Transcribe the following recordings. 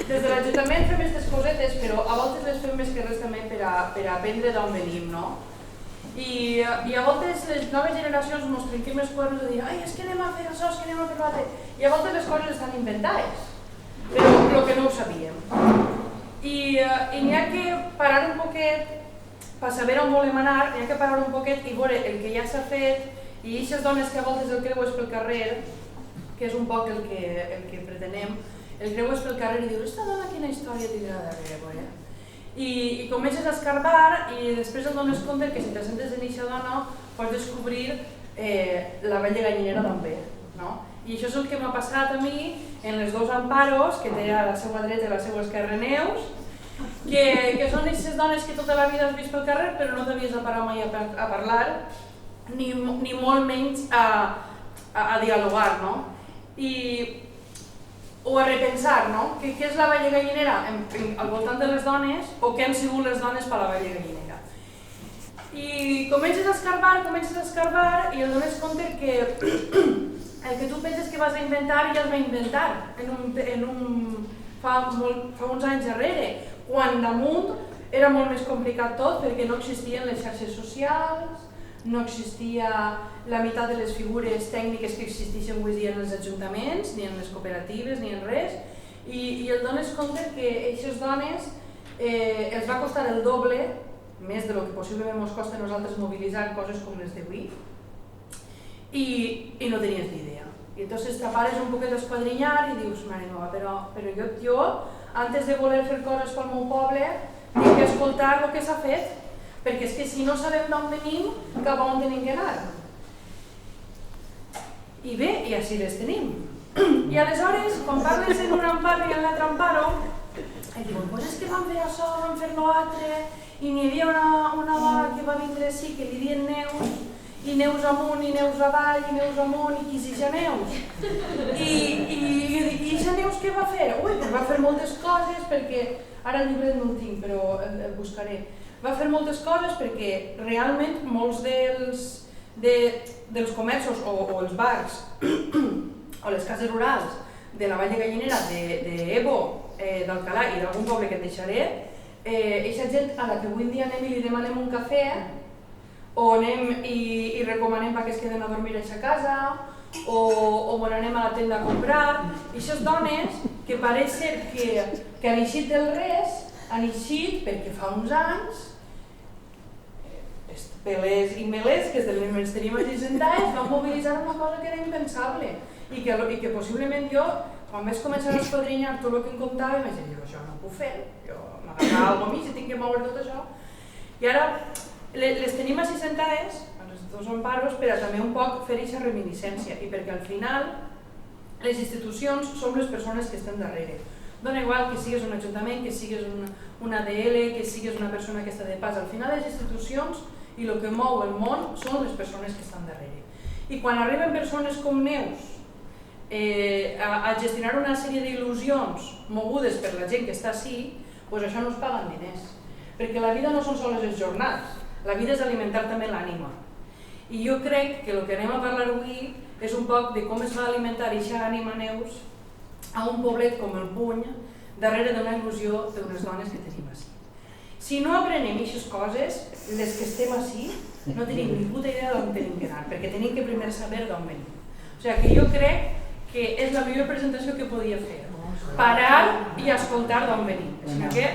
Des de l'Ajuntament fem aquestes cosetes, però a voltes les fem més que res també per aprendre d'on venim, no? I a voltes les noves generacions ens trenquem els quadres de dir ai, és que anem a fer això, és que anem a fer l'altre. I a voltes les coses estan inventades, però el que no ho sabíem. I n'hi ha que parar un poquet, per saber on volem anar, n'hi ha que parar un poquet i veure el que ja s'ha fet i aquestes dones que a voltes el creues pel carrer, que és un poc el que pretenem, el creues pel carrer i dius, esta dona quina història tindrà darrere, i comences a escarbar i després et dones compte que si te sentes en eixa dona pots descobrir la vall de Gallinera d'on ve. I això és el que m'ha passat a mi en les dos amparos, que té a la seva dreta i a la seva esquerra Neus, que són aquestes dones que tota la vida has vist pel carrer però no t'havies de parar mai a parlar, ni molt menys a dialogar, o a repensar, què és la Vall de Gallinera al voltant de les dones o què han sigut les dones per la Vall de Gallinera. I comences a escarbar i et dones compte que el que tu penses que vas a inventar ja es va inventar fa uns anys darrere, quan damunt era molt més complicat tot perquè no existien les xarxes socials, no existia la meitat de les figures tècniques que existeixen avui dia en els ajuntaments, ni en les cooperatives, ni en res, i et dones compte que aquestes dones els va costar el doble, més del que possiblement ens costa a nosaltres mobilitzar coses com les d'avui, i no tenies ni idea. I entonces te pares un poquet a esquadrinyar i dius, mare meva, però jo, antes de voler fer coses pel meu poble, tinc que escoltar el que s'ha fet, perquè és que si no sabem d'on venim, cap a on tenim que anar. I bé, i així les tenim. I aleshores, quan parles en un amparo i en l'altre amparo, et diuen, doncs és que van fer això, van fer l'altre, i n'hi havia una dona que va vindre així, que li diuen Neus, i Neus amunt, i Neus avall, i Neus amunt, i qui és eixa Neus? I eixa Neus què va fer? Ui, doncs va fer moltes coses, perquè ara el llibre no el tinc, però el buscaré. Va fer moltes coses perquè realment molts dels comerços o els bars o les cases rurals de la Vall de Gallinera, d'Ebo, d'Alcalà i d'algun poble que et deixaré, aquesta gent a la que avui en dia anem i li demanem un cafè o anem i recomanem perquè es queden a dormir a aquesta casa o anem a la tenda a comprar, aquestes dones que pareix ser que han eixit del res, han eixit perquè fa uns anys pelers i melers que des dels tenim a 60 anys van mobilitzar una cosa que era impensable i que possiblement jo, quan vaig començar a esquadrinyar tot el que em comptava, vaig dir, això no ho puc fer, jo m'agrada alguna cosa a mi si tinc que moure tot això. I ara les tenim a 60 anys, els dos amparos, per a també un poc fer aquesta reminiscència i perquè al final les institucions són les persones que estan darrere. Dona igual que sigues un ajuntament, que sigues un ADL, que sigues una persona que està de pas, al final les institucions i el que mou el món són les persones que estan darrere. I quan arriben persones com Neus a gestionar una sèrie d'il·lusions mogudes per la gent que està així, doncs això no es paguen diners. Perquè la vida no són sols els jornals, la vida és alimentar també l'ànima. I jo crec que el que anem a parlar avui és un poc de com es va alimentar aquesta ànima Neus a un poblet com el Puny, darrere d'una il·lusió d'unes dones que tenim així. Si no aprenem aquestes coses, les que estem així, no tenim ni puta idea d'on tenim que anar, perquè tenim que primer saber d'on venim. O sigui que jo crec que és la millor presentació que podia fer. Parar i escoltar d'on venim. O sigui que...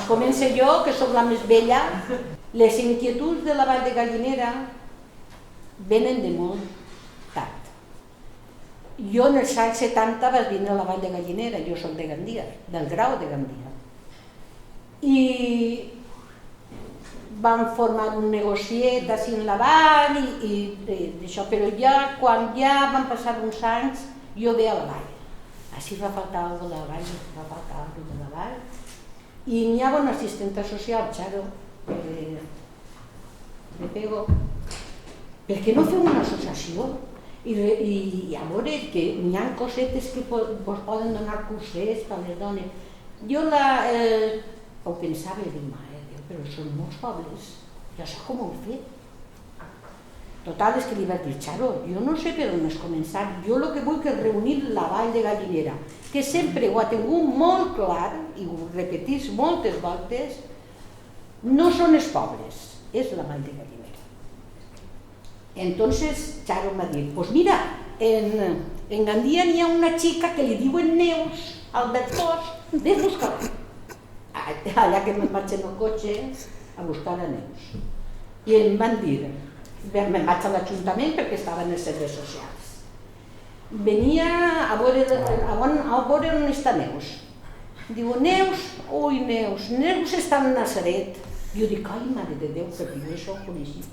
Començo jo, que sóc la més vella. Les inquietuds de la Vall de Gallinera venen de molt tard. Jo en els anys 70 vaig vindre a la Vall de Gallinera, jo soc de Gandia, del Grau de Gandia. I vam formar un negociet així en la vall i d'això, però ja quan ja van passar uns anys jo ve a la vall. Així va faltar alguna cosa de la vall, va faltar alguna cosa de la vall. I n'hi ha una assistenta social, Charo, de Pego. Per què no fem una associació? I a veure que n'hi ha cosetes que vos poden donar cursets per les dones. Jo ho pensava i dic, mare Déu, però són molts pobles, jo sé com ho he fet. Total, és que li vaig dir, Xaro, jo no sé per on has començat, jo el que vull és reunir la Vall de Gallinera, que sempre ho ha tingut molt clar, i ho repetís moltes voltes, no són els pobles, és la Vall de Gallinera. Entonces, Xaro m'ha dit, pues mira, en Gandia n'hi ha una xica que li diuen Neus, al Bertós, ves a buscar-la. Allà que me'n vaig en el cotxe a buscar a Neus. I em van dir, me'n vaig a l'Ajuntament perquè estava en els serveis socials. Venia a veure on està Neus. Diu, Neus, ui Neus, Neus està a Nazaret. Jo dic, ai, mare de Déu, que jo això ho coneixia.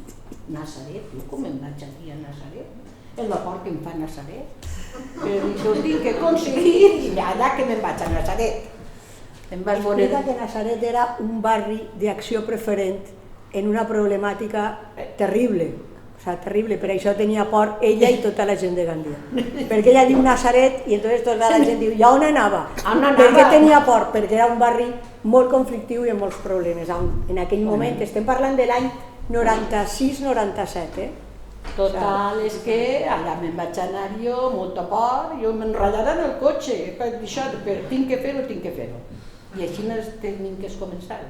Nazaret, jo com em vaig aquí a Nazaret? És la por que em fa Nazaret. Però això ho tinc que aconseguir i allà que me'n vaig a Nazaret. Explica que Nazaret era un barri d'acció preferent en una problemàtica terrible, terrible, per això tenia por ella i tota la gent de Gandia. Perquè ella diu Nazaret i entonces tota la gent diu, i on anava? Per què tenia por? Perquè era un barri molt conflictiu i amb molts problemes. En aquell moment, estem parlant de l'any 96-97, Total, és que allà me'n vaig anar jo, molta por, jo m'enratllarà en el cotxe, tinc que fer-ho, tinc que fer-ho. I així tenim que començar.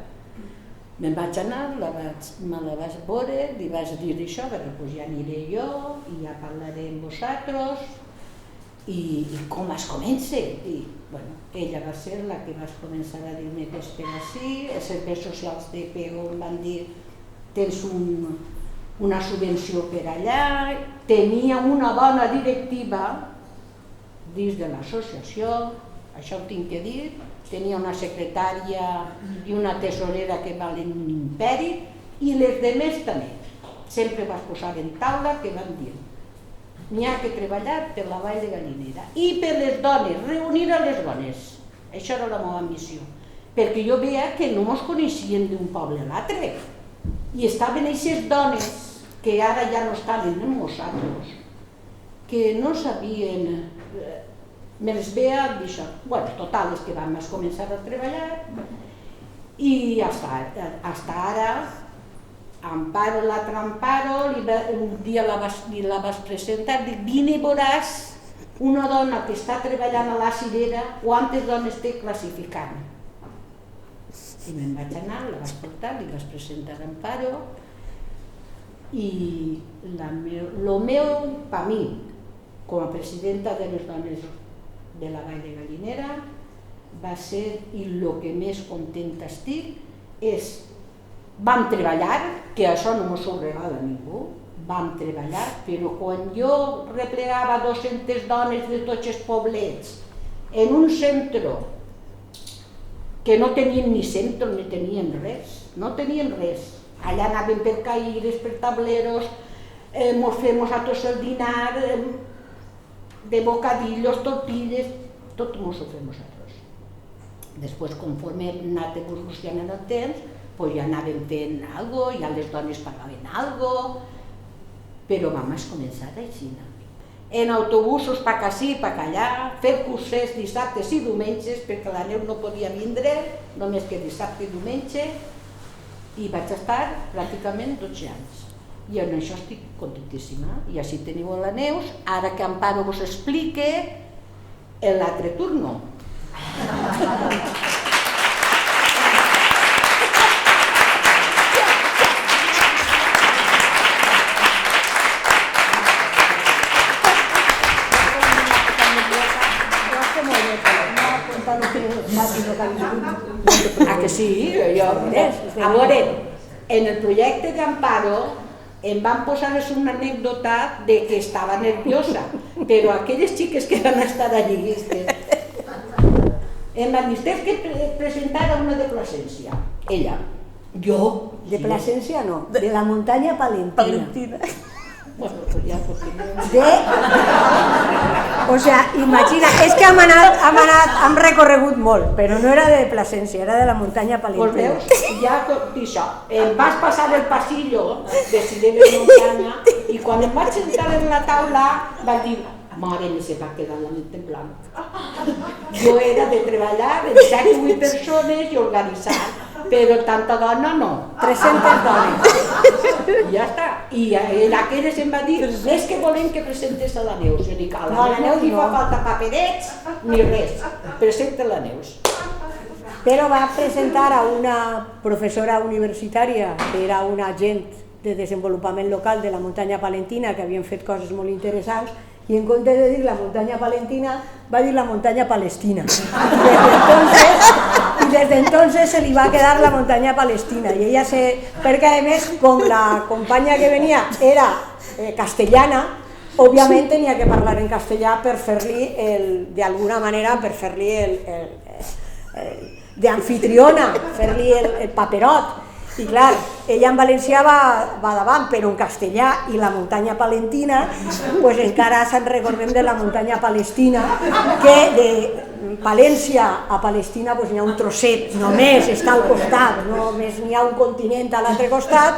Me'n vaig anar, me la vaig veure, li vaig dir això, doncs ja aniré jo i ja parlaré amb vosaltres i com es comença. I ella va ser la que va començar a dir-me que és per així, els serveis socials de PO em van dir tens una subvenció per allà, tenia una bona directiva dins de l'associació, això ho tinc que dir, tenia una secretària i una tesorera que valen un imperi i les demés també. Sempre vas posar en taula que van dir n'hi ha que treballar per la Vall de Gallinera i per les dones, reunir a les dones. Això era la meva missió. Perquè jo veia que no ens coneixien d'un poble a l'altre i estaven aquestes dones que ara ja no estaven amb nosaltres, que no sabien... Me les veia d'això. Total, és que vam començar a treballar i hasta ara Amparo, l'altra Amparo, un dia la vas presentar, dic, vine i veuràs una dona que està treballant a la Cirera, quantes dones té classificant. I me'n vaig anar, la vas portar, li vas presentar a Amparo i el meu, per mi, com a presidenta de les dones de la Vall de Gallinera, va ser, i el que més contenta estic, és vam treballar, que això no m'ho regala ningú, vam treballar, però quan jo replegava 200 dones de tots els poblets en un centre que no tenien ni centre ni tenien res, no tenien res, allà anaven per caïres, per tableros, mos fem nosaltres el dinar, de bocadillos, tortilles, tot mos ho fem nosaltres. Després, conforme hem anat evolucionant el temps, ja anàvem fent alguna cosa, ja les dones pagaven alguna cosa, però vam començar així. En autobusos per ací, per allà, fer cursets dissabtes i diumenges, perquè la Neus no podia vindre, només que dissabte i diumenge, i vaig estar pràcticament 12 anys. I en això estic contentíssima. I així teniu la Neus, ara que Amparo vos explique l'altre turno. Ah, que sí? A veure, en el projecte d'Amparo em van posar una anècdota de que estava nerviosa, però aquelles xiques que van estar allí em van dir que presentara una de Plasència. Ella. Jo? De Plasència no, de la muntanya palentina. Bueno, pues ja, porque... O sigui, imagina, és que hem recorregut molt, però no era de Plasència, era de la muntanya Pues palentina. veus, ja això, em vas passar el passillo de cinema de muntanya i quan em vaig sentar en la taula vaig dir, mare, me se va quedar la ment en blanc. Jo era de treballar amb 7 o 8 persones i organitzar, però tanta dona no. 300 dones. I ja està. I aquelles em va dir, és que volem que presentes a la Neus. Jo dic, a No, la Neus no li fa no. falta paperets ni res. Presenta la Neus. Però va presentar a una professora universitària, que era una agent de desenvolupament local de la muntanya palentina, que havien fet coses molt interessants, i en comptes de dir la muntanya palentina, va dir la muntanya palestina. I desde entonces se li va quedar la muntanya palestina. I ella perquè a més, com la companya que venia era castellana, òbviament tenia que parlar en castellà per fer-li, d'alguna manera, per fer-li d'anfitriona, fer-li el paperot. I clar, ella en valencià va davant, però en castellà i la muntanya palentina, pues encara se'n recordem de la muntanya palestina, que de Palència a Palestina pues n'hi ha un trosset, només està al costat, només n'hi ha un continent a l'altre costat,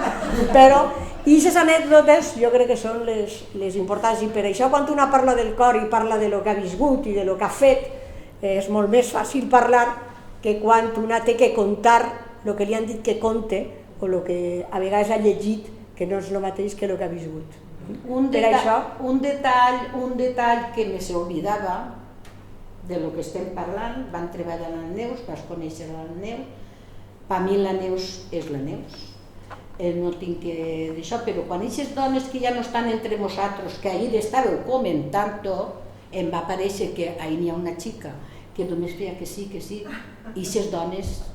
però i aquestes anècdotes jo crec que són les importants, i per això quan una parla del cor i parla de lo que ha viscut i de lo que ha fet, és molt més fàcil parlar que quan una té que contar el que li han dit que conte o el que a vegades ha llegit, que no és el mateix que el que ha viscut. Un detall que me s'oblidava de lo que estem parlant, van treballar amb la Neus, vas conèixer la Neus, per mi la Neus és la Neus, no tinc que d'això, però quan aquestes dones que ja no estan entre nosaltres, que ahir estàveu comentant, em va aparèixer que ahir n'hi ha una xica que només feia que sí, i aquestes dones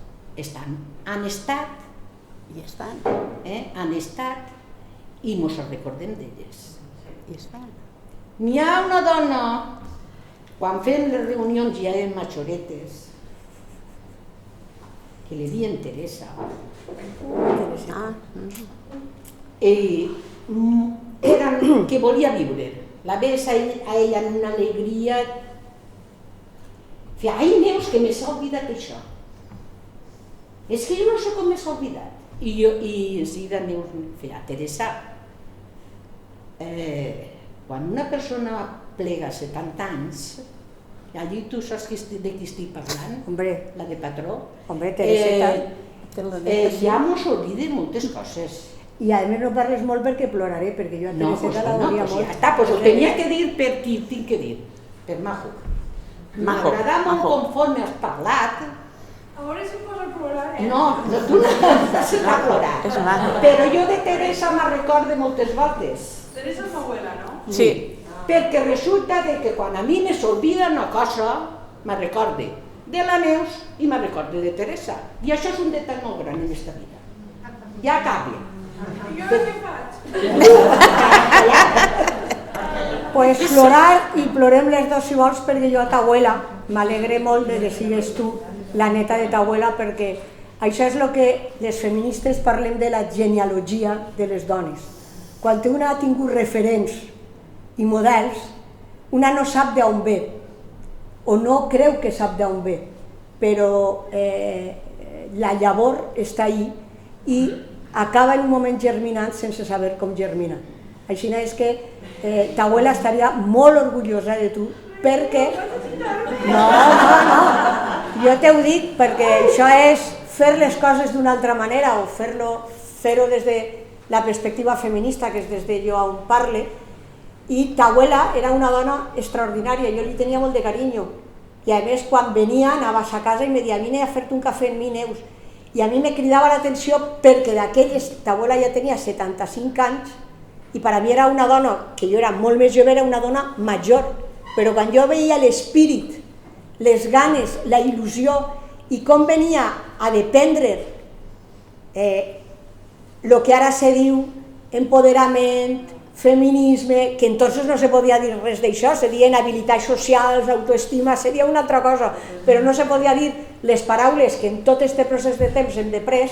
han estat i mos recordem d'elles. N'hi ha una dona, quan fem les reunions ja eren majoretes, que li dien Teresa, que volia viure, la ves a ella en una alegria, feia, ai Neus, que me s'ha oblidat això. És que jo no sé com m'he oblidat. I enseguida Neus feia, Teresa, quan una persona plega 70 anys, allí tu saps de qui estic parlant? Hombre. La de patró. Hombre, Tereseta. Ja mos oblida moltes coses. I a més no parles molt perquè ploraré, perquè jo a Tereseta la volia molt. Ja està, doncs ho tenia que dir per qui tinc que dir, per Majo. M'agrada molt conforme has parlat. A veure si em poso a plorar, No, tu no has a plorar. Però jo de Teresa me'n recordo moltes voltes. Teresa és l'abuela, no? Sí. Perquè resulta que quan a mi me s'olvida una cosa, me'n recorde de la Neus i me'n recorde de Teresa. I això és un detall molt gran en aquesta vida. Ja acaba. I jo què faig? Pues plorar, i plorem les dos si vols, perquè jo a ta abuela m'alegre molt de que sigues tu la neta de ta abuela, perquè això és el que les feministes parlem de la genealogia de les dones. Quan una ha tingut referents i models, una no sap d'on ve, o no creu que sap d'on ve, però la llavor està ahí i acaba en un moment germinant sense saber com germina. Així és que ta abuela estaria molt orgullosa de tu perquè... No, jo t'ho dic perquè això és fer les coses d'una altra manera o fer-ho des de la perspectiva feminista, que és des de jo on parle, i ta abuela era una dona extraordinària, jo li tenia molt de carinyo, i a més quan venia anava a sa casa i me deia, vine a fer-te un cafè amb mi, Neus, i a mi me cridava l'atenció perquè d'aquelles, ta abuela ja tenia 75 anys, i per a mi era una dona, que jo era molt més jove, era una dona major, però quan jo veia l'espírit, les ganes, la il·lusió, i com venia a dependre el que ara se diu empoderament, feminisme, que entonces no se podia dir res d'això, se diuen habilitats socials, autoestima, seria una altra cosa, però no se podia dir les paraules que en tot aquest procés de temps hem de pres,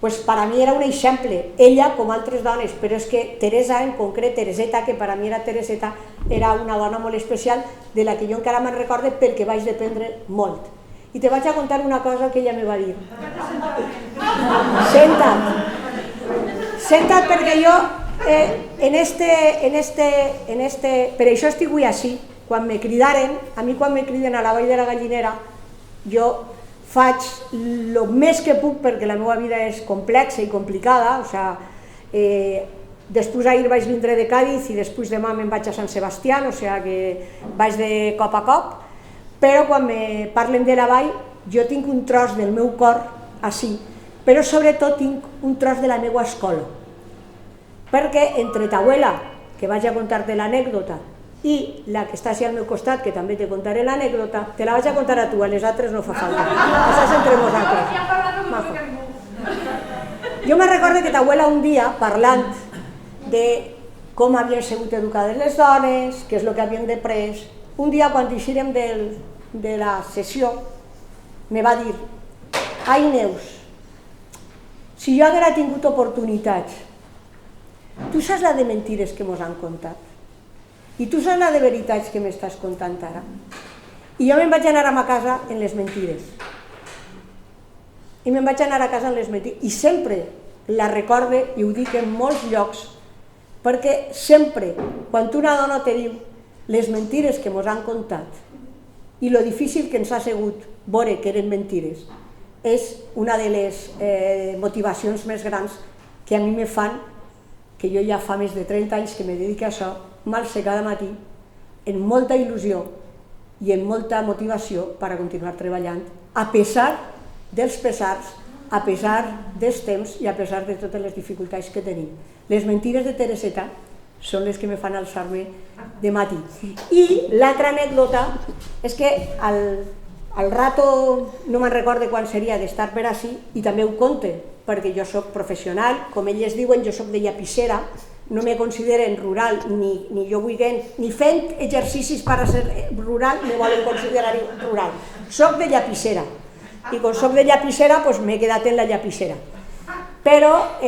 pues per a mi era un exemple, ella com altres dones, però és que Teresa en concret, Tereseta, que per a mi era Tereseta, era una dona molt especial de la que jo encara me'n recorde perquè vaig dependre molt. I te vaig a contar una cosa que ella me va dir. Senta't perquè jo per això estic avui així. Quan me cridaren, a mi quan me criden a la Vall de la Gallinera, jo faig el més que puc perquè la meva vida és complexa i complicada, després ahir vaig vindre de Càdiz i després demà me'n vaig a Sant Sebastián, o sigui que vaig de cop a cop, però quan me parlen de la Vall jo tinc un tros del meu cor així, però sobretot tinc un tros de la meva escola, perquè entre t'abuela, que vaig a contar-te l'anècdota, i la que està així al meu costat, que també te contaré l'anècdota, te la vaig a contar a tu, a les altres no fa falta. Estàs entre vosaltres. Jo me recordo que t'abuela un dia, parlant de com havien sigut educades les dones, què és el que havien després, un dia quan eixírem de la sessió, me va dir: ai, Neus, si jo haguera tingut oportunitats, tu saps la de mentides que mos han contat? I tu saps la de veritats que m'estàs contant ara? I jo me'n vaig anar a ma casa en les mentides. I me'n vaig anar a casa en les mentides. I sempre la recorde, i ho dic en molts llocs, perquè sempre, quan una dona te diu les mentides que mos han contat i lo difícil que ens ha sigut veure que eren mentides, és una de les motivacions més grans que a mi me fan, que jo ja fa més de 30 anys que me dedico a això, m'alce cada matí amb molta il·lusió i amb molta motivació per a continuar treballant, a pesar dels pesars, a pesar dels temps i a pesar de totes les dificultats que tenim. Les mentides de Tereseta són les que me fan alçar-me de matí. I l'altra anècdota és que al rato, no me'n recorde quan seria d'estar per ací, i també ho conte, perquè jo soc professional, com elles diuen, jo soc de llapissera, no me consideren rural, ni jo ni fent exercicis per a ser rural me volen considerar rural. Soc de llapissera, i com soc de llapissera m'he quedat en la llapissera. Però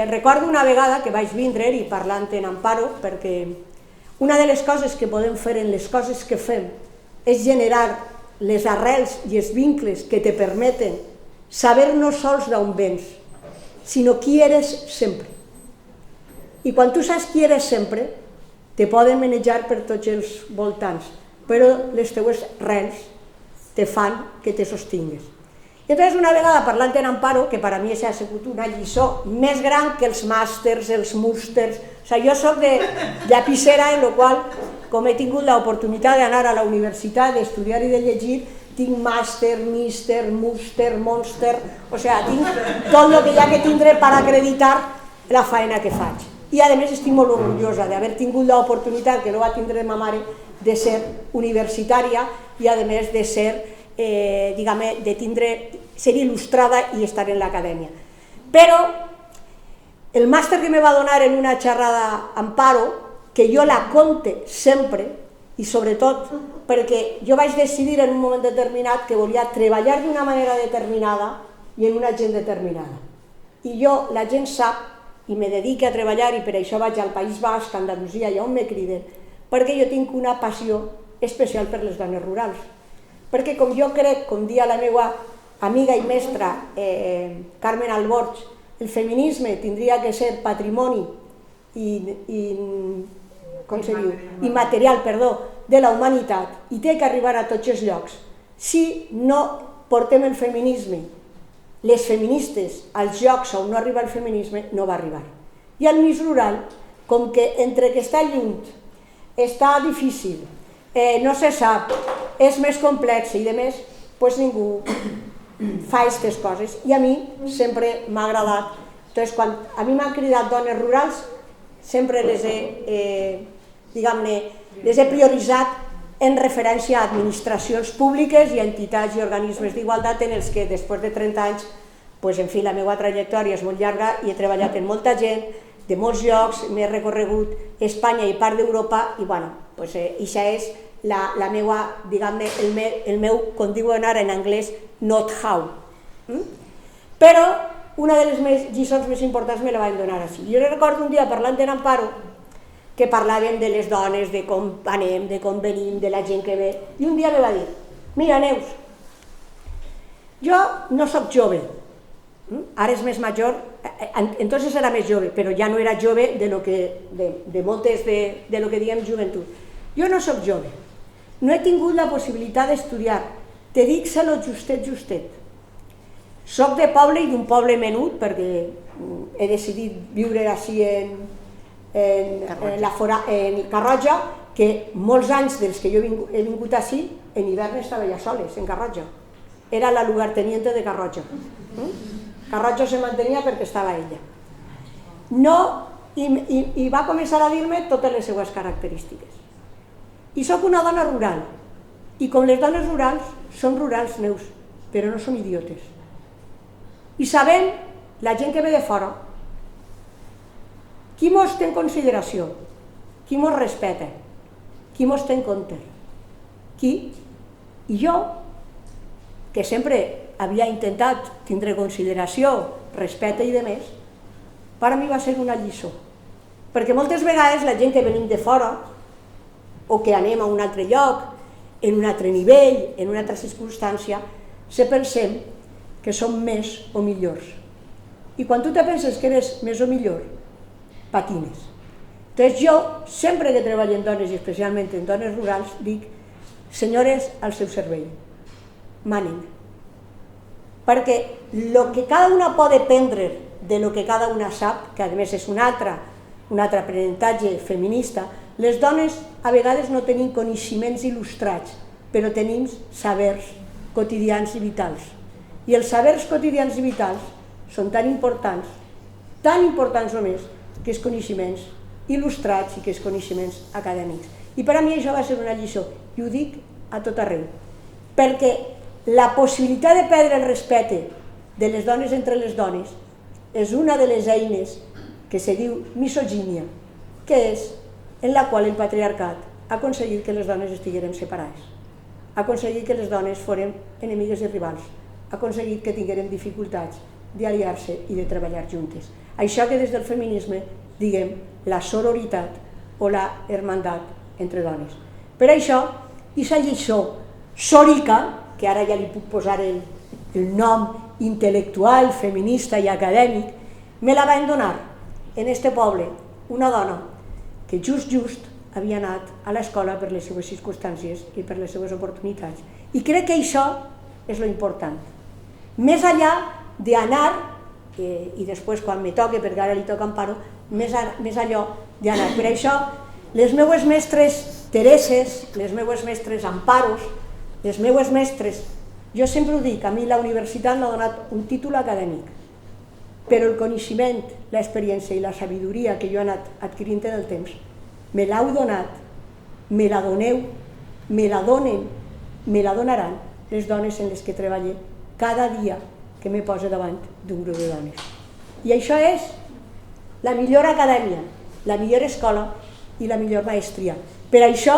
recordo una vegada que vaig vindre i parlant en Amparo, perquè una de les coses que podem fer en les coses que fem és generar les arrels i els vincles que te permeten saber no sols d'on vens, sinó qui eres sempre. I quan tu saps qui eres sempre, te poden manejar per tots els voltants, però les teues rels te fan que te sostingues. I llavors una vegada parlant en Amparo, que per a mi ha sigut una lliçó més gran que els màsters, els músters, jo soc de llapissera, en la qual, com he tingut l'oportunitat d'anar a la universitat, d'estudiar i de llegir, tinc màster, míster, múster, monster, o sigui, tinc tot el que hi ha que tindre per acreditar la feina que faig. I a més estic molt orgullosa d'haver tingut l'oportunitat, que no va tindre ma mare, de ser universitària i a més de ser, ser il·lustrada i estar en l'acadèmia. Però el màster que me va donar en una xerrada Amparo, que jo la conte sempre, i sobretot perquè jo vaig decidir en un moment determinat que volia treballar d'una manera determinada i en una gent determinada. I jo, la gent sap, i me dedico a treballar, i per això vaig al País Basc, a Andalusia, i on me criden, perquè jo tinc una passió especial per les dones rurals. Perquè com jo crec, com dia la meva amiga i mestra Carmen Alborch, el feminisme tindria que ser patrimoni immaterial de la humanitat i té que arribar a tots els llocs. Si no portem el feminisme, les feministes, als llocs on no arriba el feminisme, no va arribar. I al mig rural, com que entre que està lluny, està difícil, no se sap, és més complex i demés, doncs ningú fa aquestes coses. I a mi sempre m'ha agradat. Doncs quan a mi m'han cridat dones rurals, sempre les he prioritzat en referència a administracions públiques i entitats i organismes d'igualtat en els que després de 30 anys, en fi, la meva trajectòria és molt llarga i he treballat en molta gent, de molts llocs, m'he recorregut Espanya i part d'Europa i, això és la meva, el meu, com diuen ara en anglès, know-how. Però una de les lliçons més importants me la van donar així. Jo recordo un dia parlant d'en Amparo, que parlaven de les dones, de com anem, de com venim, de la gent que ve, i un dia me va dir, mira Neus, jo no sóc jove, ara és més major, entonces era més jove, però ja no era jove de moltes de lo que diem joventut. Jo no sóc jove, no he tingut la possibilitat d'estudiar, te dic se lo justet. Soc de poble i d'un poble menut, perquè he decidit viure així en Garrotxa, que molts anys dels que jo he vingut així, en hivern estava ja soles, en Garrotxa. Era la lugarteniente de Garrotxa. Garrotxa se mantenia perquè estava ella. I va començar a dir-me totes les seues característiques. I sóc una dona rural, i com les dones rurals, són rurals, Neus, però no són idiotes. I sabem, la gent que ve de fora, qui mos té en consideració, qui mos respecta, qui mos té en compte, qui? I jo, que sempre havia intentat tindre consideració, respecte i demés, per a mi va ser una lliçó. Perquè moltes vegades la gent que venim de fora, o que anem a un altre lloc, en un altre nivell, en una altra circumstància, se pensem que som més o millors. I quan tu te penses que eres més o millor, patines. Entonces jo, sempre que treballo en dones, i especialment en dones rurals, dic, senyores, al seu servei, manen. Perquè el que cada una pot aprendre de lo que cada una sap, que a més és un altre aprenentatge feminista, les dones a vegades no tenim coneixements il·lustrats, però tenim sabers quotidians i vitals. I els sabers quotidians i vitals són tan importants o més, que els coneixements il·lustrats i que els coneixements acadèmics. I per a mi això va ser una lliçó, i ho dic a tot arreu, perquè la possibilitat de perdre el respecte de les dones entre les dones és una de les eines que se diu misogínia, que és en la qual el patriarcat ha aconseguit que les dones estigueren separades, ha aconseguit que les dones foren enemigues i rivals, ha aconseguit que tingueren dificultats d'aliar-se i de treballar juntes. Això que des del feminisme diguem la sororitat o la hermandat entre dones. Per això, aquesta lliçó sòrica, que ara ja li puc posar el nom intel·lectual, feminista i acadèmic, me la van donar en este poble una dona que just havia anat a l'escola per les seues circumstàncies i per les seues oportunitats. I crec que això és lo important. Més enllà d'anar, i després quan me toque, perquè ara li toca a Amparo, més allò d'anar. Per això, les meues mestres Tereses, les meues mestres Amparos, les meues mestres, jo sempre ho dic, a mi la universitat m'ha donat un títol acadèmic, però el coneixement, l'experiència i la sabidoria que jo he anat adquirint en el temps, me l'heu donat, me la doneu, me la donen, me la donaran les dones en les que treballo cada dia que me poso davant d'un grup de dones. I això és la millor acadèmia, la millor escola i la millor maestria. Per això,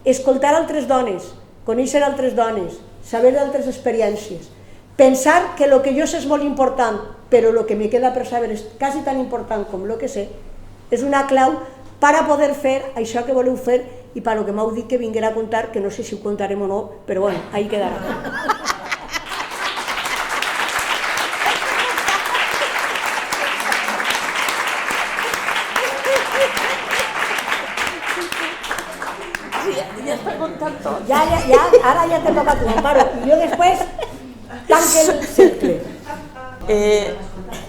escoltar altres dones, conèixer altres dones, saber d'altres experiències, pensar que el que jo sé és molt important, però el que me queda per saber és quasi tan important com el que sé, és una clau per a poder fer això que voleu fer i per a que m'heu dit que vinguera a contar, que no sé si ho contarem o no, però bueno, ahí quedarà. Ja està contant tot. Ara ja te toca a tu, Amparo, i jo després tanque el cercle.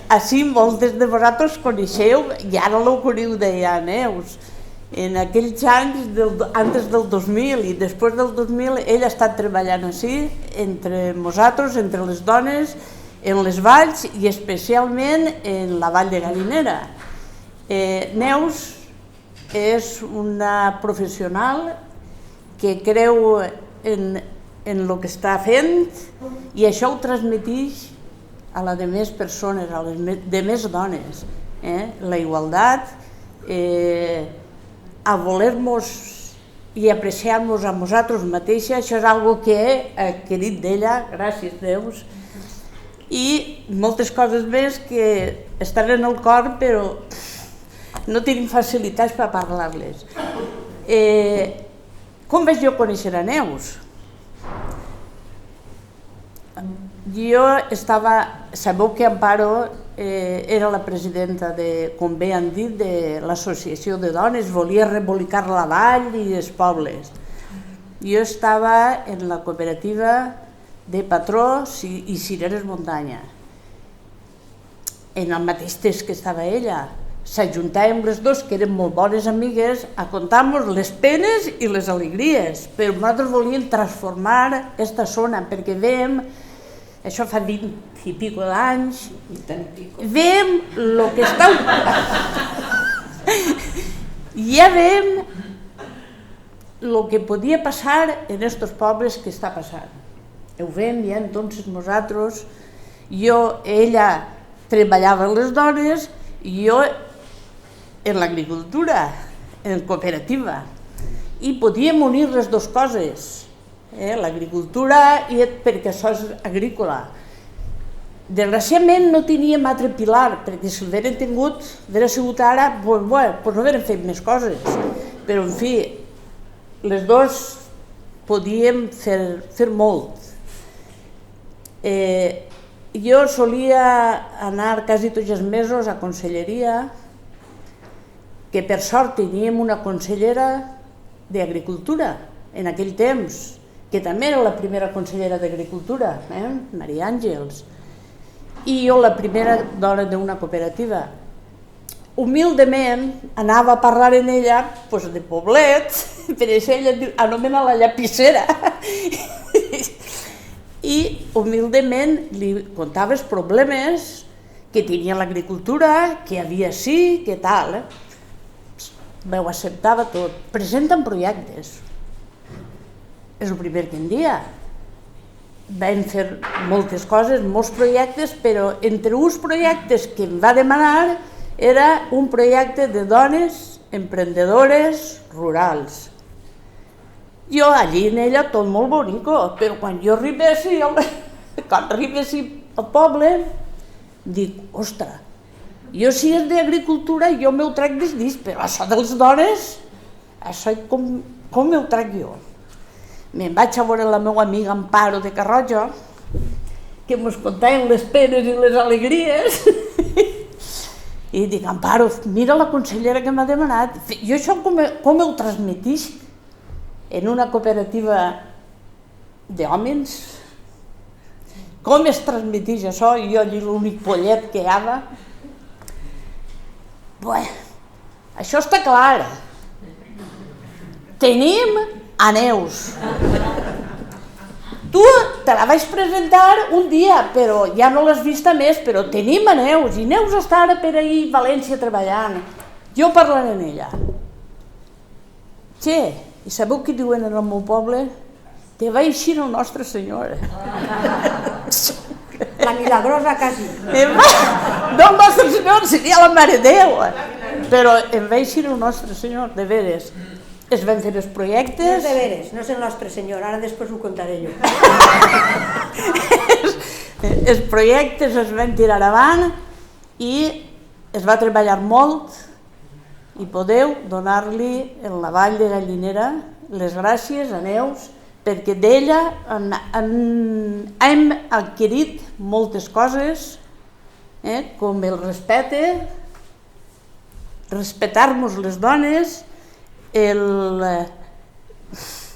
Així moltes de vosaltres coneixeu, i ara l'Ocuriu deia Neus, en aquells anys, antes del 2000 i després del 2000, ell ha estat treballant així, entre nosaltres, entre les dones, en les valls i especialment en la vall de Gallinera. Neus és una professional que creu en el que està fent i això ho transmeteix a les demés persones, a les demés dones. La igualtat, a voler-nos i apreciar-nos a nosaltres mateixes, això és una que he adquirit d'ella, gràcies Déus. i moltes coses més que estan en el cor però no tenim facilitats per parlar-les. Com vaig jo conèixer a Neus? Jo sabeu que Amparo era la presidenta, com bé han dit, de l'associació de dones, volia rebolicar la vall i els pobles. Jo estava en la cooperativa de Patró i Cireres Muntanya. En el mateix temps que estava ella, s'ajuntàvem les dues, que eren molt bones amigues, a contar-nos les penes i les alegries, però nosaltres volíem transformar aquesta zona, perquè veiem, això fa 20 i pico d'anys, veiem el que està... Ja veiem el que podia passar en aquests pobles que està passant. Ho veiem ja, entonces nosaltres, ella treballava les dones i jo en l'agricultura, en cooperativa, i podíem unir les dues coses, l'agricultura perquè això és agrícola. Desgraciadament no teníem altre pilar, perquè si l'hagueren tingut, hauria sigut ara, doncs no hagueren fet més coses, però en fi, les dues podíem fer molt. Jo solia anar quasi tots els mesos a conselleria, que per sort teníem una consellera d'Agricultura en aquell temps, que també era la primera consellera d'Agricultura, Maria Àngels, i jo la primera dona d'una cooperativa. Humilment anava a parlar en ella de poblet, per això ella anomena la llapissera, i humilment li contava els problemes que tenia l'agricultura, que hi havia sí, que tal. Ho acceptava tot. Presenten projectes. És el primer que en dia. Vam fer moltes coses, molts projectes, però entre uns projectes que em va demanar era un projecte de dones emprendedores rurals. Jo allí en ella tot molt bonico, però quan jo arribessi al poble, dic, ostres, jo si és d'agricultura jo m'ho trec des dins, però això de les dones, això com m'ho trec jo? Me'n vaig a veure la meva amiga Amparo de Carroja, que mos contàvem les penes i les alegries, i dic, Amparo, mira la consellera que m'ha demanat, jo això com ho transmetisc en una cooperativa d'homes? Com es transmeteix això? Jo allí l'únic pollet que hi havia. Bé, això està clar. Tenim a Neus. Tu te la vaig presentar un dia, però ja no l'has vista més, però tenim a Neus, i Neus està ara per ahir a València treballant. Jo parlant amb ella. Che, i sabeu què diuen en el meu poble? Te va eixir el Nostre Senyor. La milagrosa quasi. No el Nostre Senyor, seria la Mare de Déu. Però em va eixir el Nostre Senyor, de veres. Es van fer els projectes... No és de veres, no és el Nostre Senyor, ara després ho contaré jo. Els projectes es van tirar avant i es va treballar molt i podeu donar-li en la Vall de Gallinera les gràcies a Neus perquè d'ella hem adquirit moltes coses, com el respecte, respetar-nos les dones,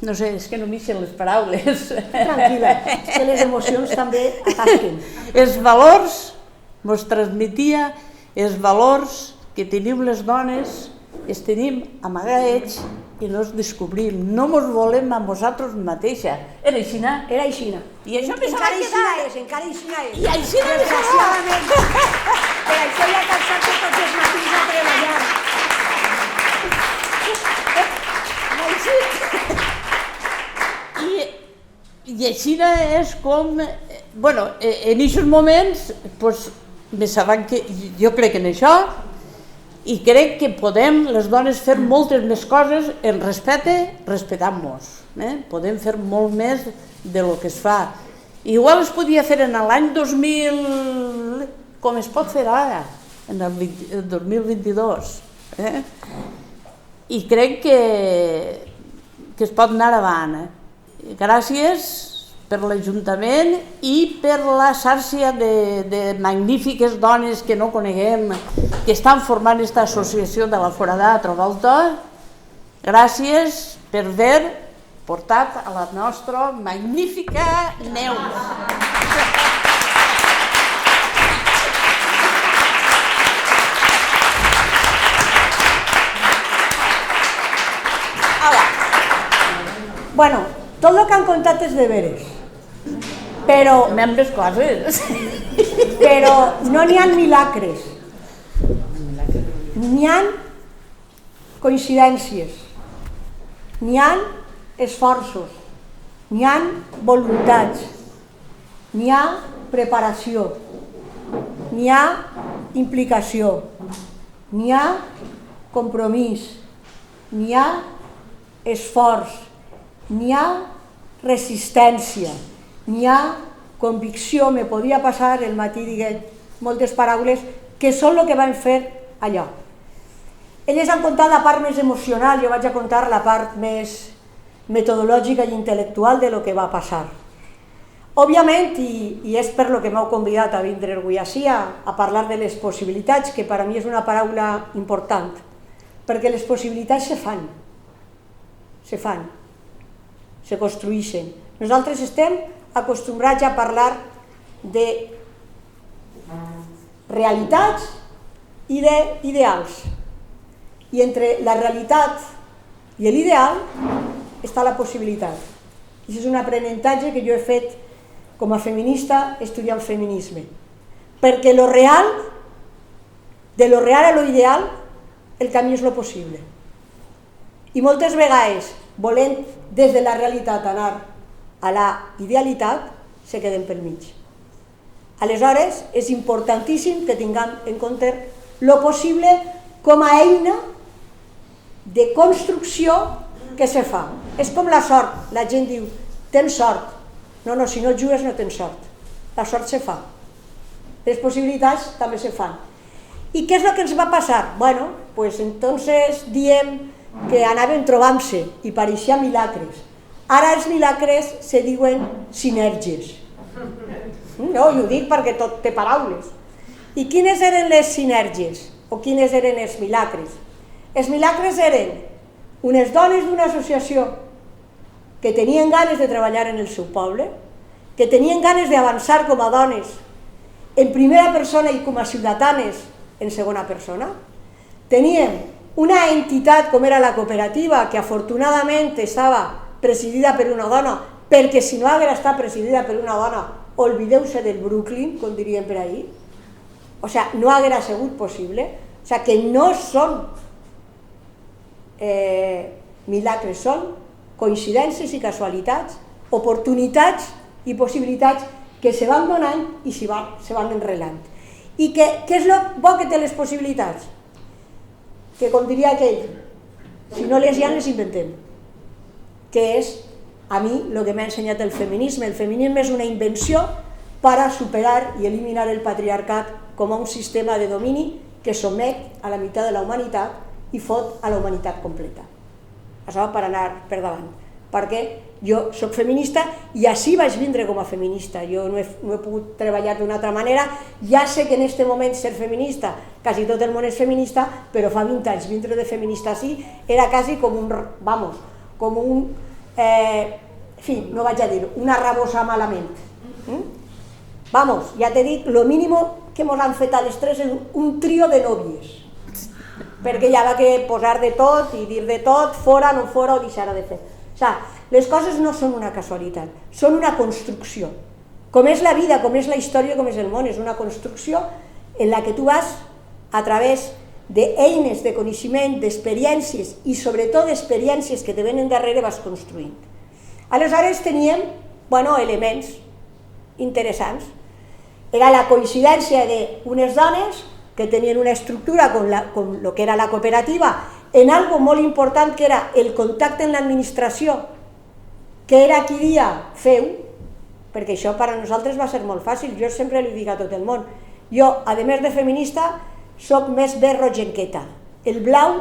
no sé, és que no m'ixen les paraules. Tranquil·la, és que les emocions també atasquen. Els valors, ens transmetia els valors que tenim les dones, els tenim amagats i no els descobrim. No ens volem a nosaltres mateixa. Era aixina? Era aixina. I això me s'ha quedat. Encara aixina és. I aixina me s'ha quedat. Per això ja cansat tots els matins a treballar. I així és com... Bueno, en aquests moments, jo crec en això i crec que podem, les dones, fer moltes més coses en respecte, respectant-nos. Podem fer molt més de lo que es fa. Igual es podia fer en l'any 2000, com es pot fer ara, en el 2022. I crec que es pot anar avant. Gràcies per l'Ajuntament i per la xarxa de magnífiques dones que no coneguem, que estan formant aquesta associació de la Foradada Trovolta. Gràcies per haver portat a la nostra magnífica Neus. Bueno, tot el que han contat és de veres, però Membres coses. no n'hi ha milagres, n'hi ha coincidències, n'hi ha esforços, n'hi ha voluntats, n'hi ha preparació, n'hi ha implicació, n'hi ha compromís, n'hi ha esforç, n'hi ha resistència, n'hi ha convicció. Me podia passar el matí dient moltes paraules que són el que van fer allò. Elles han contat la part més emocional, jo vaig a contar la part més metodològica i intel·lectual de lo que va passar. Òbviament, i és per lo que m'heu convidat a vindre avui ací a parlar de les possibilitats, que per a mi és una paraula important, perquè les possibilitats se fan, se construeixen. Nosaltres estem acostumbrats a parlar de realitats i d'ideals. I entre la realitat i l'ideal està la possibilitat. I és un aprenentatge que jo he fet com a feminista estudiant feminisme. Perquè lo real, de lo real a lo ideal, el camí és lo possible. I moltes vegades, volent des de la realitat anar a la idealitat, se queden pel mig. Aleshores, és importantíssim que tinguem en compte lo possible com a eina de construcció que se fa. És com la sort. La gent diu, tens sort. No, si no jugues no tens sort. La sort se fa. Les possibilitats també se fan. I què és el que ens va passar? Bueno, pues entonces diem que anaven trobant-se i pareixia milagres. Ara els milagres se diuen sinergies. No, ho dic perquè tot té paraules. I quines eren les sinergies? O quines eren els milagres? Els milagres eren unes dones d'una associació que tenien ganes de treballar en el seu poble, que tenien ganes d'avançar com a dones en primera persona i com a ciutadanes en segona persona. Teníem una entitat com era la cooperativa, que afortunadament estava presidida per una dona, perquè si no hagués estat presidida per una dona, olvideu-se del Brooklyn, com diríem per ahir. O sigui, no hagués sigut possible. O sigui, que no són milagres, són coincidències i casualitats, oportunitats i possibilitats que se van donant i se van enrelant. I què és el bo que té les possibilitats? Que, com diria aquell, si no les hi ha, les inventem. Que és, a mi, el que m'ha ensenyat el feminisme. El feminisme és una invenció per a superar i eliminar el patriarcat com a un sistema de domini que somet a la meitat de la humanitat i fot a la humanitat completa. Això va per anar per davant. Perquè jo soc feminista i així vaig vindre com a feminista. Jo no he pogut treballar d'una altra manera. Ja sé que en aquest moment ser feminista, quasi tot el món és feminista, però fa 20 anys vindre de feminista així era quasi com un, en fi, no vaig a dir, una rabosa malament. Ja t'he dit, lo mínim que ens han fet a les tres és un trio de nòvies, perquè hi ha que posar de tot i dir de tot, fora, no fora o deixar de fer. O sigui, les coses no són una casualitat, són una construcció. Com és la vida, com és la història, com és el món, és una construcció en la que tu vas a través d'eines, de coneixement, d'experiències i sobretot d'experiències que te venen darrere vas construint. Aleshores teníem elements interessants. Era la coincidència d'unes dones que tenien una estructura com el que era la cooperativa en algo molt important que era el contacte amb l'administració, que era qui dia feu, perquè això per a nosaltres va ser molt fàcil, jo sempre li dic a tot el món. Jo, a més de feminista, soc més de rogenqueta. El blau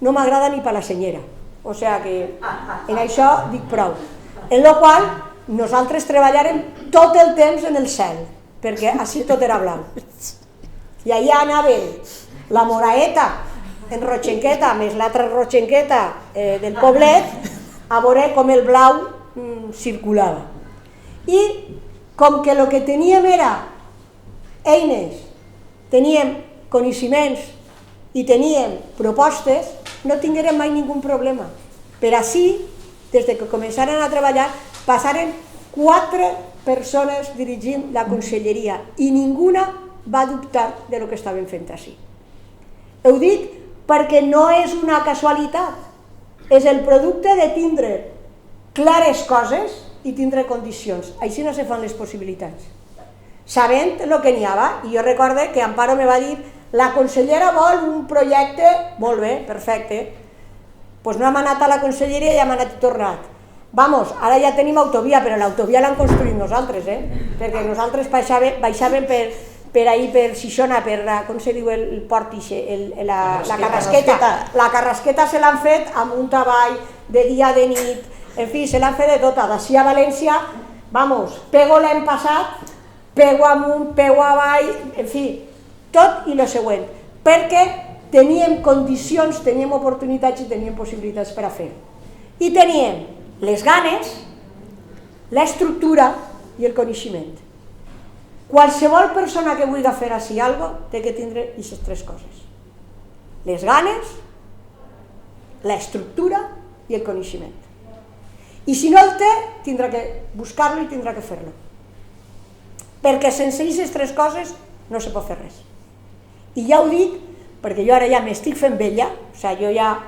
no m'agrada ni per la senyera, o sigui que en això dic prou. En la qual nosaltres treballàrem tot el temps en el cel, perquè així tot era blau. I allà anava la moraeta en rogenqueta, més l'altra rogenqueta del poblet, a veure com el blau circulava. I com que el que teníem era eines, teníem coneixements i teníem propostes, no tinguérem mai ningú problema. Per així, des que començaren a treballar, passaren 4 persones dirigint la conselleria i ninguna va dubtar de lo que estaven fent així. Ho dic perquè no és una casualitat, és el producte de tindre clares coses i tindre condicions. Així no se fan les possibilitats. Sabent el que n'hi havia, i jo recorde que Amparo me va dir la consellera vol un projecte, molt bé, perfecte, doncs no hem anat a la conselleria i hem anat i tornat. Vamos, ara ja tenim autovia, però l'autovia l'han construït nosaltres, perquè nosaltres baixàvem per ahir, per Xixona, per, com se diu el port, la Carrasqueta. La Carrasqueta se l'han fet amb un treball de dia, de nit, en fi, se l'han fet de tota. D'ací a València, vamos, pego l'hem passat, pego amunt, pego avall, en fi, tot i el següent, perquè teníem condicions, teníem oportunitats i teníem possibilitats per a fer. I teníem les ganes, l'estructura i el coneixement. Qualsevol persona que vulgui fer així alguna cosa té que tindre aquestes 3 coses. Les ganes, l'estructura i el coneixement. I si no el té, tindrà que buscar-lo i tindrà que fer-lo. Perquè sense aquestes 3 coses no se pot fer res. I ja ho dic, perquè jo ara ja m'estic fent vella, o sigui, jo ja,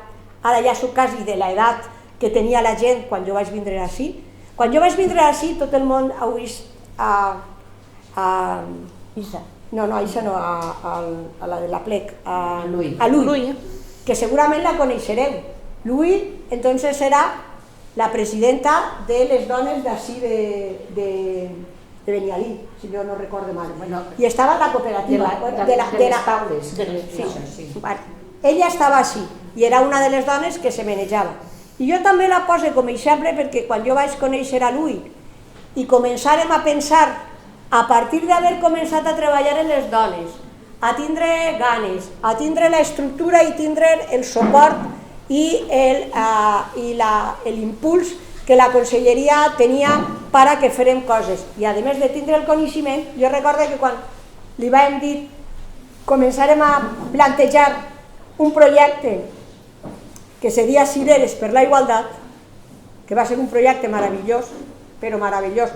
ara ja soc quasi de l'edat que tenia la gent quan jo vaig vindre així. Quan jo vaig vindre així, tot el món ha vist Isa. No, Isa no, a la de la plec, a Lui. Que segurament la coneixereu. Lui, entonces, era la presidenta de les dones d'ací de Benialí, si jo no recordo mal. I estava en la cooperativa. De les taules. Sí. Ella estava així i era una de les dones que se manejava. I jo també la poso com a exemple perquè quan jo vaig conèixer a Lui i començàrem a pensar, a partir d'haver començat a treballar en les dones, a tindre ganes, a tindre l'estructura i tindre el suport i l'impuls que la conselleria tenia per a que farem coses. I a més de tindre el coneixement, jo recordo que quan li vam dir començarem a plantejar un projecte que seria Cireres per la Igualtat, que va ser un projecte meravellós, però meravellós,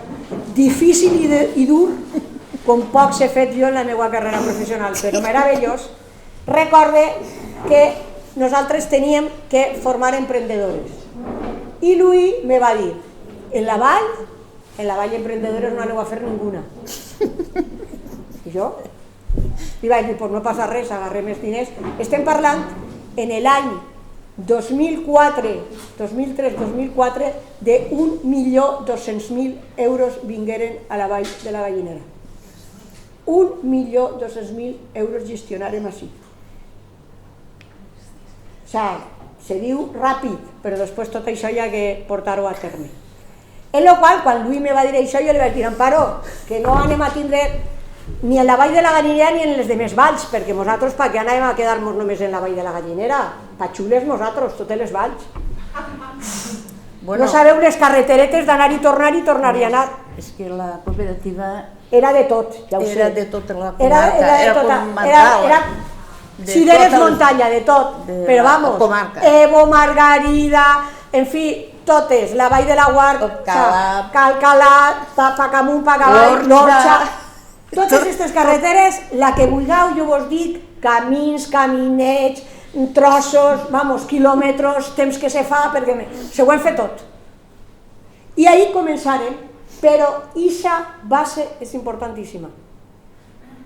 difícil i dur, com poc s'he fet jo en la meva carrera professional, però meravellós. Recorde que nosaltres teníem que formar emprendedores. I Lui me va dir, en la vall emprendedores no aneu a fer ninguna. I jo li vaig dir, pues no passa res, agarrem els diners. Estem parlant en l'any 2003-2004 de 1.200.000 euros vingueren a la vall de la Gallinera. 1.200.000 euros gestionarem així. O sigui, se diu ràpid, però després tot això hi ha que portar-ho a terme. En la qual, quan Lui me va dir això, jo li vaig dir, Amparo, que no anem a tindre ni en la vall de la Gallinera ni en les demés valls, perquè nosaltres per què anàvem a quedar-nos només en la vall de la Gallinera? Pa xules nosaltres, totes les valls. No sabeu les carreteretes d'anar i tornar i anar. És que la cooperativa era de tot, ja ho sé. Era de tota la comarca, era comarcal. Era Cireres muntanya, de tot. Però vamos, Evo, Margarida, en fi, totes, la vall de la Guard, Calcalat, Pacamunt, Pacavall, l'Orxa. Totes aquestes carreteres, la que vulgueu, jo vos dic, camins, caminets, trossos, vamos, quilòmetres, temps que se fa, perquè se ho hem fet tot. I ahir començarem, però aquesta base és importantíssima.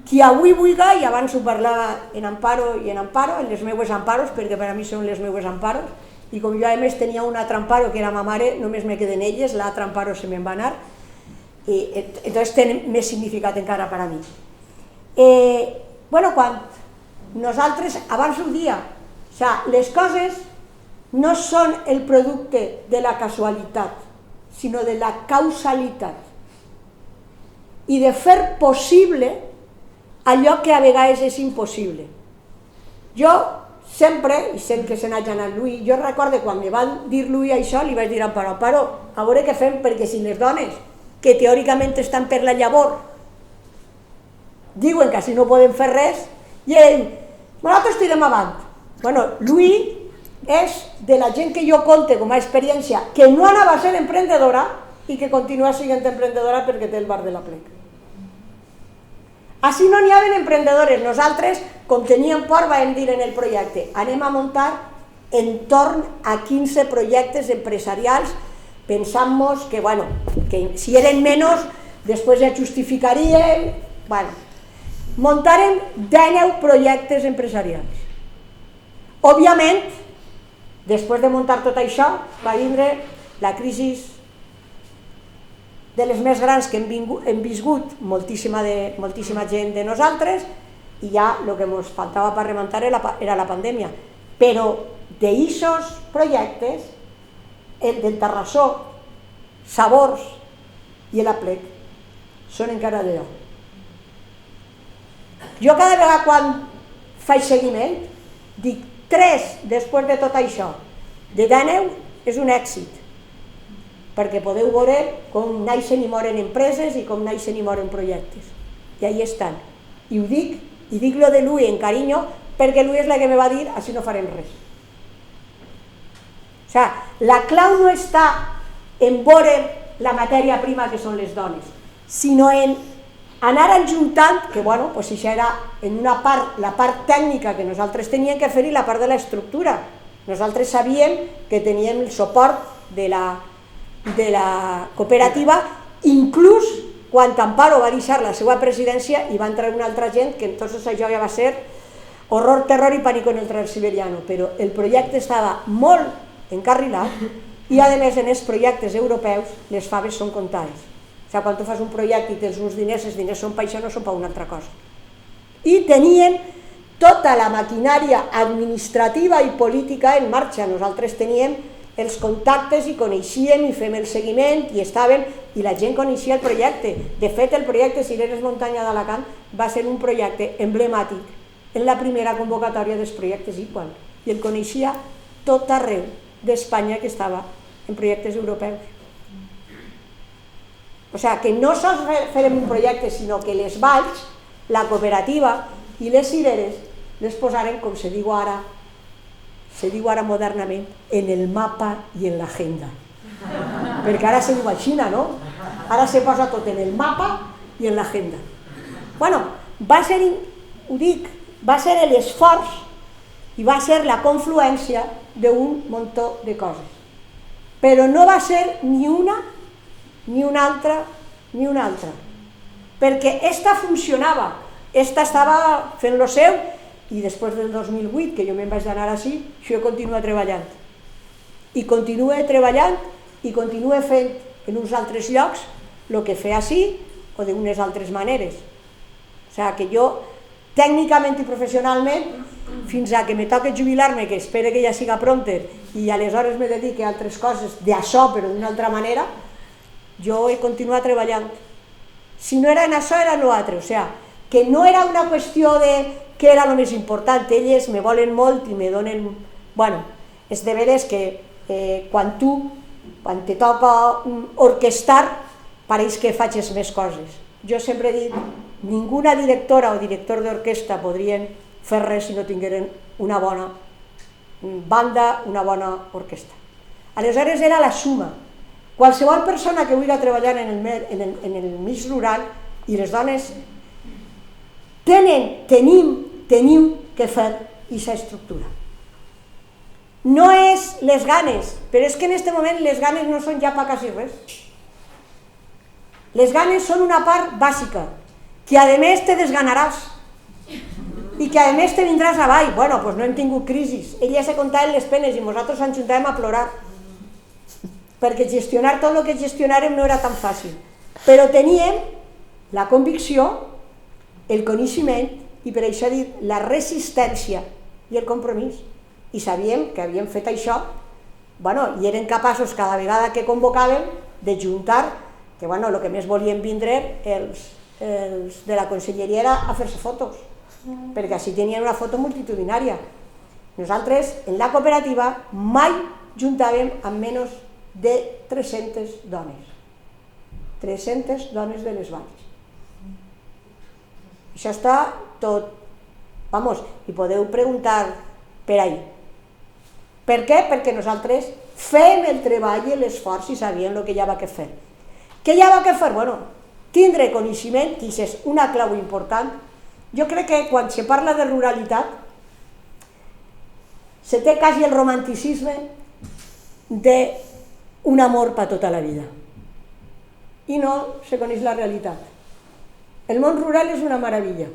Qui avui vulgui, i abans ho parlava en Amparo i en Amparo, en les meues Amparos, perquè per a mi són les meues Amparos, i com jo a més tenia una altra Amparo que era ma mare, només me queden elles, l'altra Amparo se me'n va anar, entonces té més significat encara per a mi. Quan nosaltres, abans ho dia, les coses no són el producte de la casualitat, sinó de la causalitat i de fer possible allò que a vegades és impossible. Jo sempre, i sent que se n'ha anat Louis, jo recordo quan me van dir Louis això, li vaig dir a Amparo, a veure què fem, perquè si les dones que teòricament estan per la llavor diuen que així no poden fer res, i ell, nosaltres tirem avant. Louis és de la gent que jo conte com a experiència que no anava a ser emprendedora i que continua sent emprendedora perquè té el bar de la plec. Així no n'hi havia emprendedores. Nosaltres, com teníem por, vam dir en el projecte, anem a muntar entorn a 15 projectes empresarials, pensant-nos que si eren menys, després ja justificarien. Muntaren 19 projectes empresarials. Òbviament, després de muntar tot això, va vindre la crisi de les més grans que hem viscut moltíssima gent de nosaltres, i ja el que ens faltava per remuntar era la pandèmia. Però d'aixos projectes, el del Terrassó, Sabors i l'Aplec són encara d'allò. Jo cada vegada quan faig seguiment dic 3 després de tot això, de 19 és un èxit, perquè podeu veure com naixen i moren empreses i com naixen i moren projectes. I ahí estan. I ho dic, i dic lo de Louis en carinyo, perquè Louis és la que me va dir així no farem res. La clau no està en veure la matèria prima que són les dones, sinó en anar ajuntant, que això era en una part, la part tècnica que nosaltres teníem que fer i la part de l'estructura. Nosaltres sabíem que teníem el suport de la cooperativa, inclús quan Amparo va deixar la seva presidència i va entrar una altra gent, que entonces això ja va ser horror, terror i pànico en el Transiberiano, però el projecte estava molt encarrilat i a més en els projectes europeus les faves són comptades. Quan tu fas un projecte i tens uns diners, els diners són per això, no són per una altra cosa. I tenien tota la maquinària administrativa i política en marxa. Nosaltres teníem els contactes i coneixíem i fem el seguiment i estàvem, i la gent coneixia el projecte. De fet, el projecte Cireres Muntanya d'Alacant va ser un projecte emblemàtic en la primera convocatòria dels projectes Equal, i el coneixia tot arreu d'Espanya que estava en projectes europeus. O sigui, que no sols farem un projecte, sinó que les valls, la cooperativa i les cireres les posaren, com se diu ara modernament, en el mapa i en l'agenda. Perquè ara se diu així, no? Ara se posa tot en el mapa i en l'agenda. Va ser, ho dic, va ser l'esforç i va ser la confluència d'un muntó de coses. Però no va ser ni una ni una altra, perquè esta funcionava, esta estava fent lo seu, i després del 2008, que jo me'n vaig anar així, això continua treballant. I continua treballant i continua fent en uns altres llocs el que feia així o d'unes altres maneres. O sigui que jo, tècnicament i professionalment, fins a que me toque jubilar-me, que espero que ja siga pronter, i aleshores me dedique a altres coses d'això, però d'una altra manera, jo he continuat treballant. Si no era en això, era en l'altre. O sigui, que no era una qüestió de què era el més important. Elles me volen molt i me donen... És de veres que quan te toca orquestar, pareix que facis més coses. Jo sempre he dit, ninguna directora o director d'orquestra podrien fer res si no tingueren una bona banda, una bona orquestra. Aleshores era la suma. Qualsevol persona que vulgui treballar en el mig rural, i les dones tenim que fer aquesta estructura. No és les ganes, però és que en aquest moment les ganes no són ja per quasi res. Les ganes són una part bàsica, que a més te desganaràs i que a més te vindràs avall. Doncs no hem tingut crisis, elles se contaven les penes i nosaltres ens juntàvem a plorar, perquè gestionar tot el que gestionàrem no era tan fàcil. però teníem la convicció, el coneixement i per això dic la resistència i el compromís. I sabíem que havíem fet això, i eren capaços cada vegada que convocàvem de juntar, que el que més volien vindre els de la conselleria era a fer-se fotos, perquè així tenien una foto multitudinària. Nosaltres en la cooperativa mai juntàvem amb menys de 300 dones. 300 dones de les valls. Això està tot, i podeu preguntar per ahí. Per què? Perquè nosaltres fem el treball i l'esforç i sabíem el que hi havia que fer. Què hi havia que fer? Tindre coneixement, que és una clau important. Jo crec que quan se parla de ruralitat se té quasi el romanticisme d'un amor per tota la vida i no se coneix la realitat. El món rural és una meravella,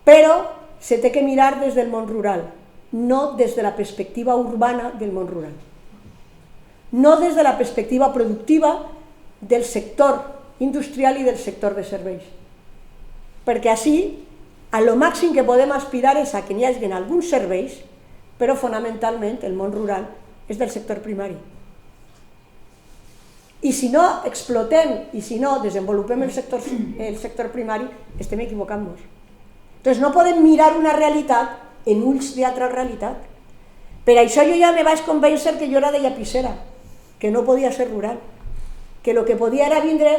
però se té que mirar des del món rural, no des de la perspectiva urbana del món rural, no des de la perspectiva productiva del sector industrial i del sector de serveis, perquè així a lo màxim que podem aspirar és a que n'hi hagi alguns serveis, però fonamentalment el món rural és del sector primari. I si no explotem i si no desenvolupem el sector primari, estem equivocant-nos. Doncs no podem mirar una realitat en ulls d'altra realitat. Per això jo ja me vaig convèncer que jo era de llapissera, que no podia ser rural, que el que podia era vindre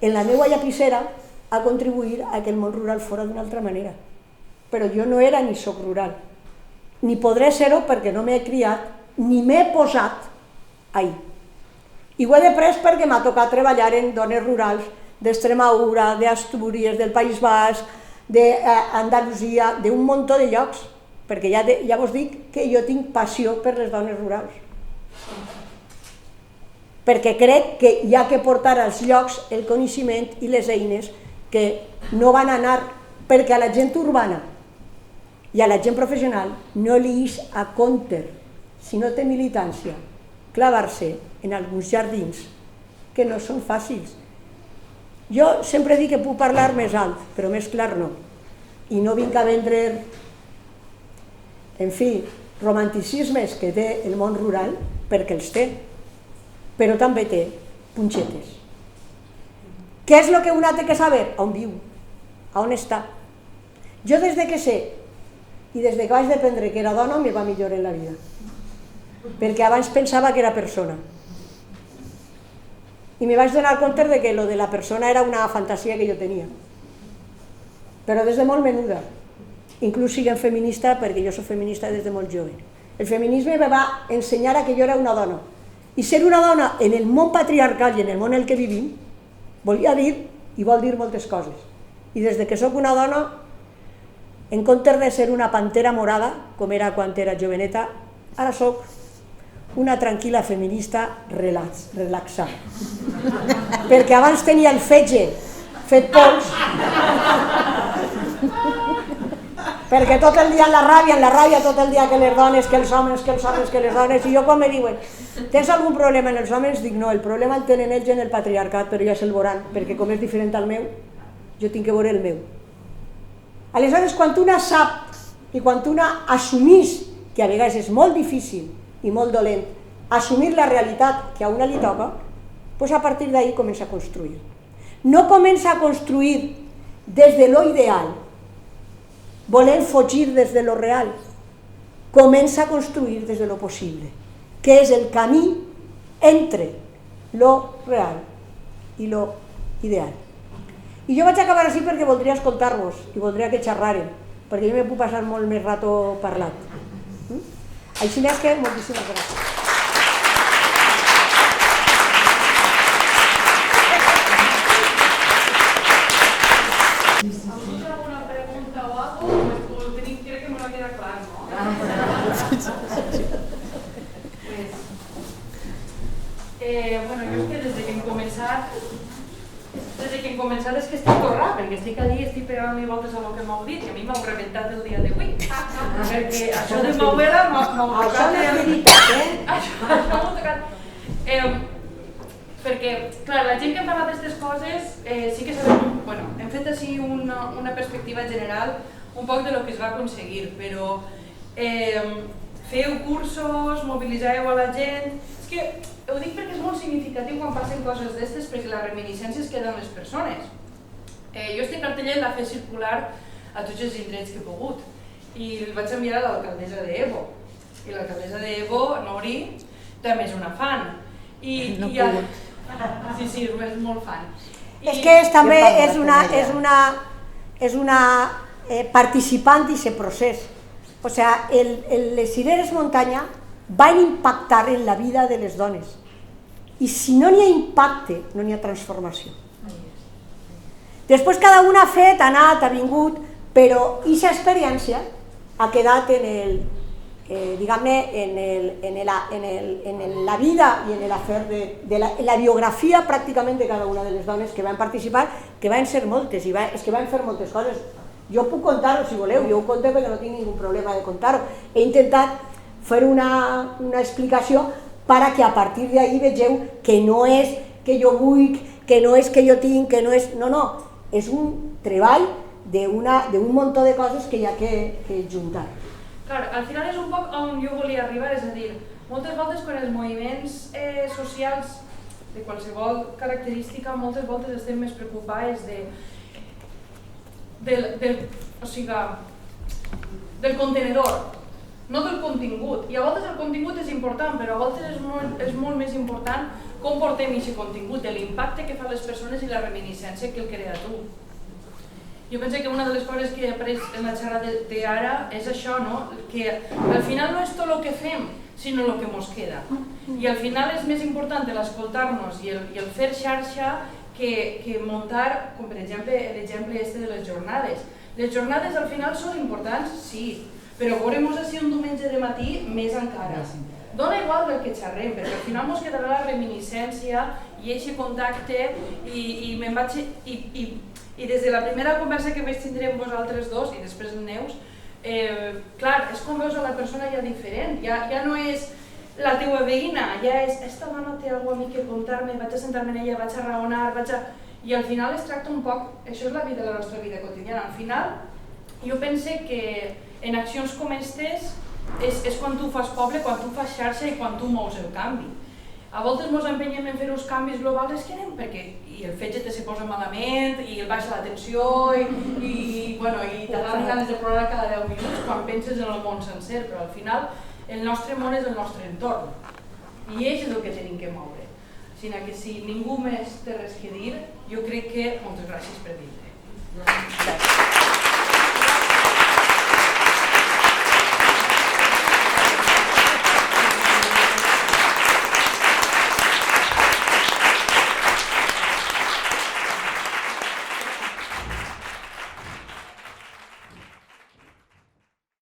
en la meva llapissera a contribuir a que el món rural fos d'una altra manera. Però jo no era ni soc rural, ni podré ser-ho perquè no m'he criat, ni m'he posat ahí. I ho he després perquè m'ha tocat treballar en dones rurals d'Extremadura, d'Astúries, del País Basc, d'Andalusia, d'un munt de llocs, perquè ja vos dic que jo tinc passió per les dones rurals. Perquè crec que hi ha que portar als llocs el coneixement i les eines que no van anar, perquè a la gent urbana i a la gent professional no li és a compte, si no té militància, clavar-se en alguns jardins que no són fàcils. Jo sempre dic que puc parlar més alt, però més clar no. I no vinc a vendre, en fi, romanticismes que té el món rural, perquè els té, però també té punxetes. Què és el que un ha de saber? On viu, on està. Jo des que sé i des que vaig dependre que era dona me va millor en la vida, perquè abans pensava que era persona i me vaig donar compte que lo de la persona era una fantasia que jo tenia, però des de molt menuda, inclús siguent feminista, perquè jo soc feminista des de molt jove. El feminisme me va ensenyar que jo era una dona, i ser una dona en el món patriarcal i en el món en què vivim volia dir i vol dir moltes coses. I des que soc una dona, en comptes de ser una pantera morada, com era quan era joveneta, ara soc una tranquil·la feminista relaxada. Perquè abans tenia el fetge fet pols, perquè tot el dia en la ràbia tot el dia que les dones, que els homes, que les dones, i jo quan me diuen tens algun problema en els homes, dic no, el problema el tenen ells en el patriarcat, però ja se'l veuran, perquè com és diferent al meu, jo tinc que veure el meu. Aleshores, quan una sap i quan una assumís, que a vegades és molt difícil i molt dolent, assumir la realitat que a una li toca, doncs a partir d'ahí comença a construir. No comença a construir des de lo ideal, volent fugir des de lo real, comença a construir des de lo possible, que és el camí entre lo real i lo ideal. I jo vaig acabar així perquè voldria escoltar-vos i voldria que xerrarem, perquè jo me puc passar molt més rato parlant. Així és que moltíssimes gràcies. ¿Alguna alguna pregunta o algo? Creo que me va a quedar claro, ¿no? Bueno, jo és que des que hem començat és que estic torrada, perquè estic allí i estic pegant-li voltes a lo que m'heu dit, i a mi m'heu rebentat el dia d'avui. Perquè això de m'abuela m'heu tocat... Això no és veritat, Això m'heu tocat... perquè, clar, la gent que parla d'aquestes coses sí que sabem, bueno, hem fet així una perspectiva general un poc de lo que es va aconseguir, però feu cursos, mobilitzeu a la gent, és que ho dic perquè és molt significatiu quan passen coses d'aquestes, perquè la reminiscència es queda en les persones. Jo este cartellet l'ha fet circular a tots els indrets que he pogut i el vaig enviar a l'alcaldessa d'Ebo, i l'alcaldessa d'Ebo, Nori, també és una fan. No he pogut. Sí, és molt fan. És que també és una participant d'aquest procés. O sigui, les cireres muntanya van impactar en la vida de les dones. I si no n'hi ha impacte, no n'hi ha transformació. Després cada una ha fet, ha anat, ha vingut, però aquesta experiència ha quedat en la vida i en l'afer de la biografia pràcticament de cada una de les dones que van participar, que van ser moltes, i és que van fer moltes coses. Jo puc contar-ho si voleu, jo ho conto perquè no tinc ningú problema de contar-ho. He intentat fer una explicació perquè a partir d'ahí vegeu que no és que jo vull, que no és que jo tinc, que no és... No, és un treball d'un munt de coses que hi ha que juntar. Clar, al final és un poc on jo volia arribar, és a dir, moltes voltes quan els moviments socials de qualsevol característica, moltes voltes estem més preocupats del contenedor, no del contingut. I a voltes el contingut és important, però a voltes és molt més important com portem aquest contingut, de l'impacte que fa les persones i la reminiscència que el crea tu. Jo penso que una de les coses que he après en la xerrada d'ara és això, que al final no és tot el que fem, sinó el que ens queda. I al final és més important l'escoltar-nos i el fer xarxa que muntar, com per exemple l'exemple de les jornades. Les jornades al final són importants, sí, però veurem-nos així un diumenge de matí més encara. Dóna igual del que xerrem, perquè al final ens quedarà la reminiscència i aquest contacte i des de la primera conversa que vaig tindre amb vosaltres dos i després amb Neus, clar, és com veus a la persona ja diferent, ja no és la teua veïna, ja és esta dona té alguna cosa a mi que contar-me, vaig a sentar-me en ella, vaig a raonar, i al final es tracta un poc, això és la vida de la nostra vida quotidiana, al final jo pense que en accions com aquestes és quan tu fas poble, quan tu fas xarxa i quan tu mous el canvi. A voltes ens empenyem en fer uns canvis globals que anem perquè el fetge se posa malament i el baixa la tensió i t'agarren ganes de plorar cada 10 minuts quan penses en el món sencer, però al final el nostre món és el nostre entorn i és el que tenim que moure. Sinó que si ningú més té res que dir, jo crec que moltes gràcies per dir-te.